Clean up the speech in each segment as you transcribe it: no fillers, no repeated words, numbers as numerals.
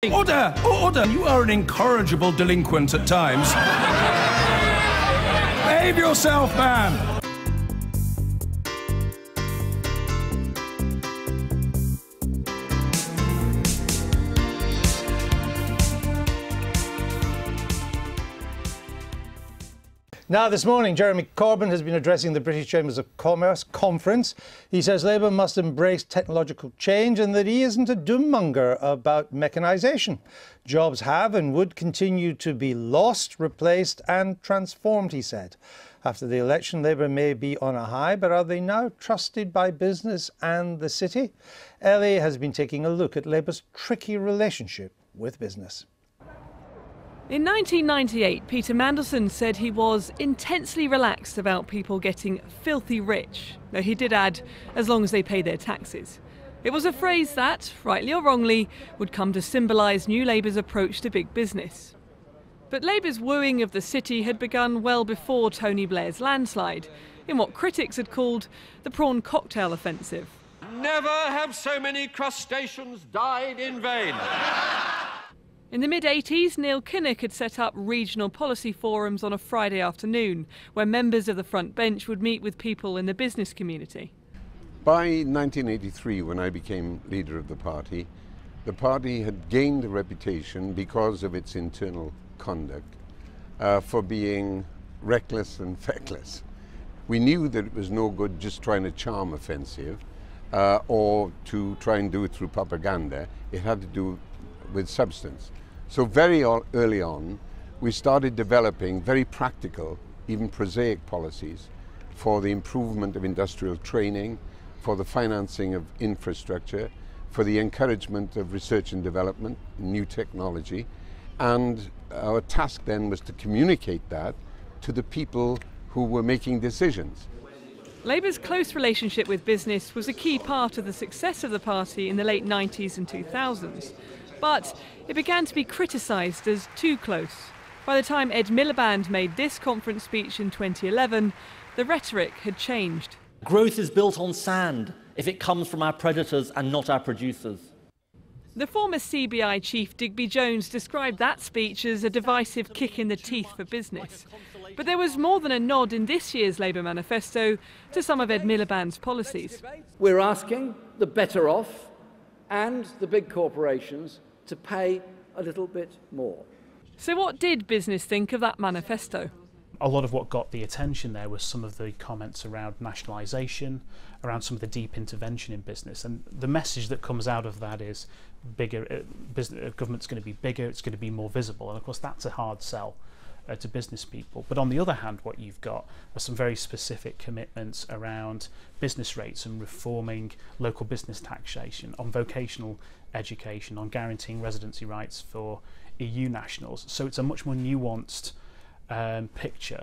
Order! Order! You are an incorrigible delinquent at times. Behave yourself, man! Now, this morning, Jeremy Corbyn has been addressing the British Chambers of Commerce conference. He says Labour must embrace technological change and that he isn't a doom-monger about mechanisation. Jobs have and would continue to be lost, replaced and transformed, he said. After the election, Labour may be on a high, but are they now trusted by business and the city? Ellie has been taking a look at Labour's tricky relationship with business. In 1998, Peter Mandelson said he was intensely relaxed about people getting filthy rich, though he did add, as long as they pay their taxes. It was a phrase that, rightly or wrongly, would come to symbolise New Labour's approach to big business. But Labour's wooing of the city had begun well before Tony Blair's landslide, in what critics had called the prawn cocktail offensive. Never have so many crustaceans died in vain. In the mid-80s, Neil Kinnock had set up regional policy forums on a Friday afternoon, where members of the front bench would meet with people in the business community. By 1983, when I became leader of the party had gained a reputation because of its internal conduct for being reckless and feckless. We knew that it was no good just trying to charm offensive or to try and do it through propaganda. It had to do with substance. So very early on, we started developing very practical, even prosaic policies for the improvement of industrial training, for the financing of infrastructure, for the encouragement of research and development, new technology. And our task then was to communicate that to the people who were making decisions. Labour's close relationship with business was a key part of the success of the party in the late 90s and 2000s. But it began to be criticised as too close. By the time Ed Miliband made this conference speech in 2011, the rhetoric had changed. Growth is built on sand if it comes from our predators and not our producers. The former CBI chief Digby Jones described that speech as a divisive kick in the teeth for business. But there was more than a nod in this year's Labour manifesto to some of Ed Miliband's policies. We're asking the better off and the big corporations to pay a little bit more. So what did business think of that manifesto? A lot of what got the attention there was some of the comments around nationalisation, around some of the deep intervention in business. And the message that comes out of that is bigger, government's going to be bigger, it's going to be more visible. And of course, that's a hard sell to business people. But on the other hand, what you've got are some very specific commitments around business rates and reforming local business taxation, on vocational education, on guaranteeing residency rights for EU nationals. So it's a much more nuanced picture.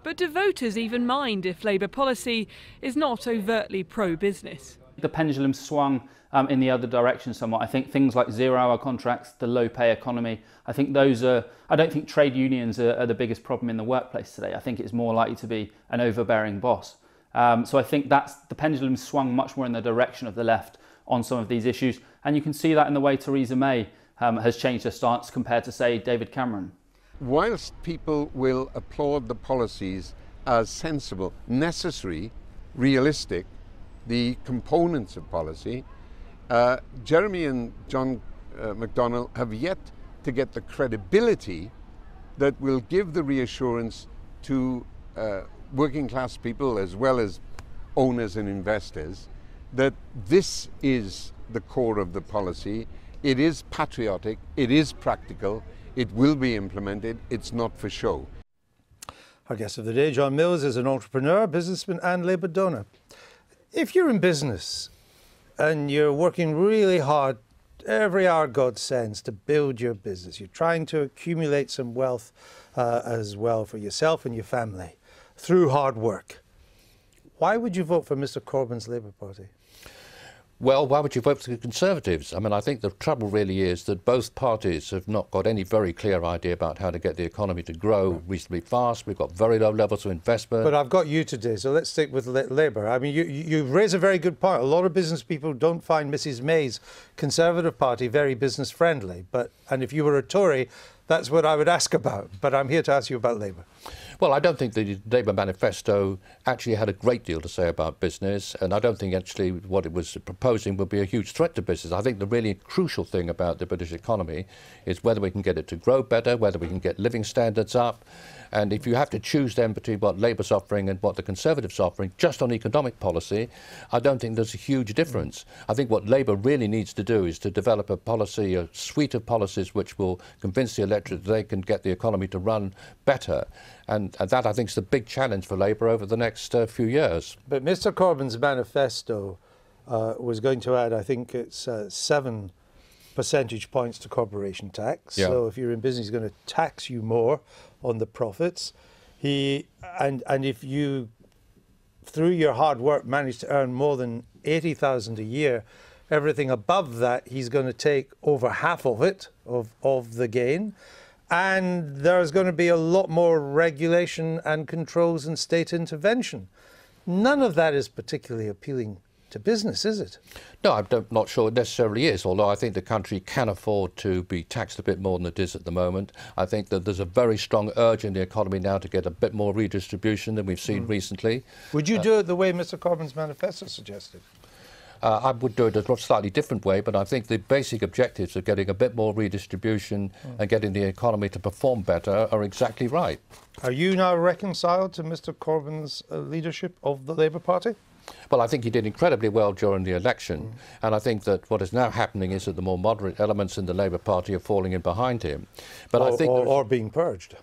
But do voters even mind if Labour policy is not overtly pro-business? The pendulum swung in the other direction somewhat. I think things like zero-hour contracts, the low-pay economy, I think those are, I don't think trade unions are the biggest problem in the workplace today. I think it's more likely to be an overbearing boss. So I think the pendulum swung much more in the direction of the left on some of these issues. And you can see that in the way Theresa May has changed her stance compared to, say, David Cameron. Whilst people will applaud the policies as sensible, necessary, realistic, the components of policy, Jeremy and John McDonnell have yet to get the credibility that will give the reassurance to working class people as well as owners and investors that this is the core of the policy. It is patriotic, it is practical, it will be implemented, it's not for show. Our guest of the day, John Mills, is an entrepreneur, businessman and Labour donor. If you're in business and you're working really hard, every hour God sends to build your business, you're trying to accumulate some wealth as well for yourself and your family through hard work, why would you vote for Mr. Corbyn's Labour Party? Well, why would you vote for the Conservatives? I mean, I think the trouble really is that both parties have not got any very clear idea about how to get the economy to grow reasonably fast. We've got very low levels of investment. But I've got you today, so let's stick with Labour. I mean, you raise a very good point. A lot of business people don't find Mrs May's Conservative Party very business friendly. And if you were a Tory, that's what I would ask about. But I'm here to ask you about Labour. Well, I don't think the Labour manifesto actually had a great deal to say about business, and I don't think actually what it was proposing would be a huge threat to business. I think the really crucial thing about the British economy is whether we can get it to grow better, whether we can get living standards up. And if you have to choose then between what Labour's offering and what the Conservatives are offering, just on economic policy, I don't think there's a huge difference. I think what Labour really needs to do is to develop a policy, a suite of policies which will convince the electorate that they can get the economy to run better. And that, I think, is the big challenge for Labour over the next few years. But Mr Corbyn's manifesto was going to add, I think it's 7 percentage points to corporation tax. Yeah. So if you're in business, he's going to tax you more on the profits. And if you, through your hard work, manage to earn more than 80,000 a year, everything above that, he's going to take over half of it, of the gain. And there's going to be a lot more regulation and controls and state intervention. None of that is particularly appealing to business, is it? No, I'm not sure it necessarily is, although I think the country can afford to be taxed a bit more than it is at the moment. I think that there's a very strong urge in the economy now to get a bit more redistribution than we've seen recently. Would you do it the way Mr Corbyn's manifesto suggested? I would do it a slightly different way, but I think the basic objectives of getting a bit more redistribution and getting the economy to perform better are exactly right. Are you now reconciled to Mr Corbyn's leadership of the Labour Party? Well, I think he did incredibly well during the election, and I think that what is now happening is that the more moderate elements in the Labour Party are falling in behind him. But I think or being purged.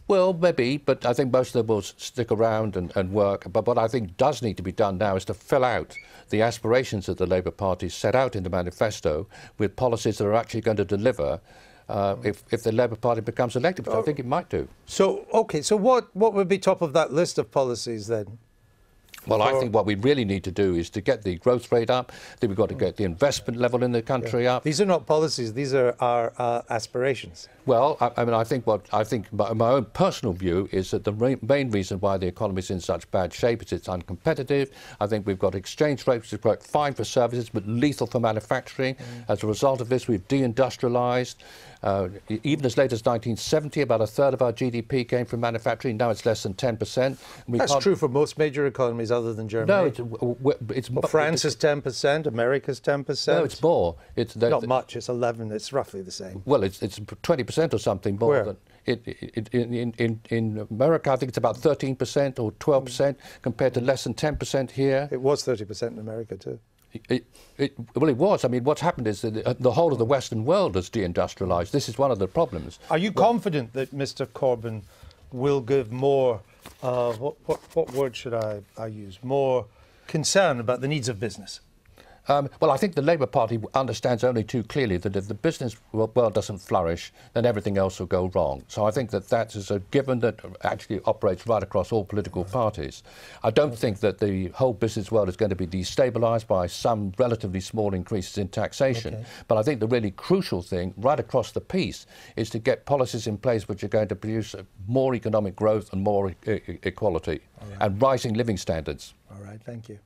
Well, maybe, but I think most of them will stick around and work. But what I think does need to be done now is to fill out the aspirations that the Labour Party set out in the manifesto with policies that are actually going to deliver if the Labour Party becomes elected, which I think it might do. So, OK, so what would be top of that list of policies then? Well, I think what we really need to do is to get the growth rate up. I think we've got to get the investment level in the country up. These are not policies; these are our aspirations. Well, I mean, I think my own personal view is that the main reason why the economy is in such bad shape is it's uncompetitive. I think we've got exchange rates which work fine for services but lethal for manufacturing. As a result of this, we've deindustrialised. Even as late as 1970, about a third of our GDP came from manufacturing. Now it's less than 10%. That's true for most major economies other than Germany. No, it's France is 10%, America's 10%. No, it's more. It's not much. It's 11. It's roughly the same. Well, it's 20% or something more. Where? In America, I think it's about 13% or 12% compared to less than 10% here. It was 30% in America too. Well, it was. I mean, what's happened is that the whole of the Western world has deindustrialised. This is one of the problems. Are you confident that Mr Corbyn will give more, what word should I use, more concern about the needs of business? Well, I think the Labour Party understands only too clearly that if the business world doesn't flourish, then everything else will go wrong. So I think that is a given that actually operates right across all political parties. I don't think that the whole business world is going to be destabilised by some relatively small increases in taxation. But I think the really crucial thing right across the piece is to get policies in place which are going to produce more economic growth and more equality and rising living standards. All right, thank you.